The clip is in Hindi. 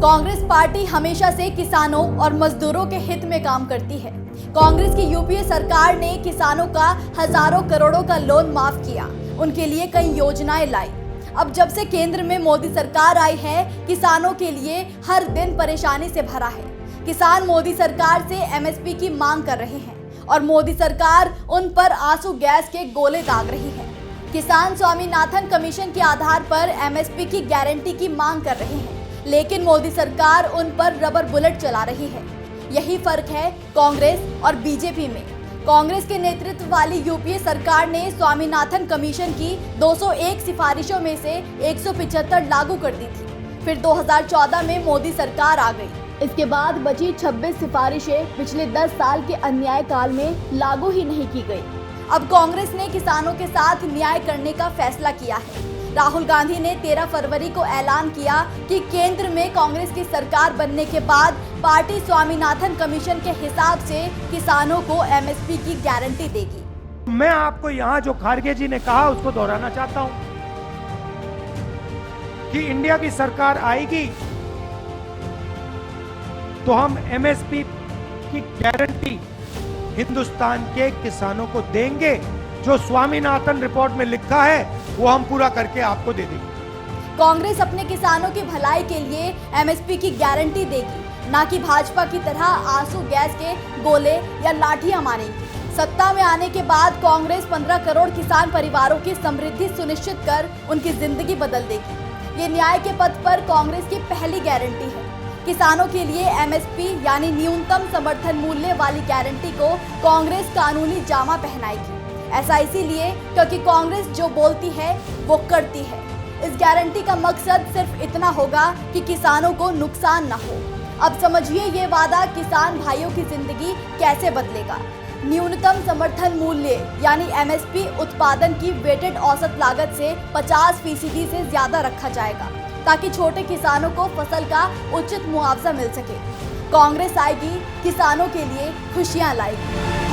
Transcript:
कांग्रेस पार्टी हमेशा से किसानों और मजदूरों के हित में काम करती है। कांग्रेस की यूपीए सरकार ने किसानों का हजारों करोड़ों का लोन माफ किया, उनके लिए कई योजनाएं लाई। अब जब से केंद्र में मोदी सरकार आई है, किसानों के लिए हर दिन परेशानी से भरा है। किसान मोदी सरकार से एमएसपी की मांग कर रहे हैं और मोदी सरकार उन पर आंसू गैस के गोले दाग रही है। किसान स्वामीनाथन कमीशन के आधार पर एमएसपी की गारंटी की मांग कर रहे हैं, लेकिन मोदी सरकार उन पर रबर बुलेट चला रही है। यही फर्क है कांग्रेस और बीजेपी में। कांग्रेस के नेतृत्व वाली यूपीए सरकार ने स्वामीनाथन कमीशन की 201 सिफारिशों में से 175 लागू कर दी थी। फिर 2014 में मोदी सरकार आ गई। इसके बाद बची 26 सिफारिशें पिछले 10 साल के अन्याय काल में लागू ही नहीं की गई। अब कांग्रेस ने किसानों के साथ न्याय करने का फैसला किया है। राहुल गांधी ने 13 फरवरी को ऐलान किया कि केंद्र में कांग्रेस की सरकार बनने के बाद पार्टी स्वामीनाथन कमीशन के हिसाब से किसानों को एमएसपी की गारंटी देगी। मैं आपको यहाँ जो खारगे जी ने कहा उसको दोहराना चाहता हूँ कि इंडिया की सरकार आएगी तो हम एमएसपी की गारंटी हिंदुस्तान के किसानों को देंगे। जो स्वामीनाथन रिपोर्ट में लिखा है वो हम पूरा करके आपको दे देंगे। कांग्रेस अपने किसानों की भलाई के लिए एमएसपी की गारंटी देगी, ना कि भाजपा की तरह आंसू गैस के गोले या लाठियां मारेगी। सत्ता में आने के बाद कांग्रेस 15 करोड़ किसान परिवारों की समृद्धि सुनिश्चित कर उनकी जिंदगी बदल देगी। ये न्याय के पथ पर कांग्रेस की पहली गारंटी है। किसानों के लिए एमएसपी यानी न्यूनतम समर्थन मूल्य वाली गारंटी को कांग्रेस कानूनी जामा पहनाएगी। ऐसा इसीलिए क्योंकि कांग्रेस जो बोलती है वो करती है। इस गारंटी का मकसद सिर्फ इतना होगा कि किसानों को नुकसान ना हो। अब समझिए ये वादा किसान भाइयों की जिंदगी कैसे बदलेगा। न्यूनतम समर्थन मूल्य यानी एमएसपी उत्पादन की वेटेड औसत लागत से 50% से ज्यादा रखा जाएगा, ताकि छोटे किसानों को फसल का उचित मुआवजा मिल सके। कांग्रेस आएगी, किसानों के लिए खुशियां लाएगी।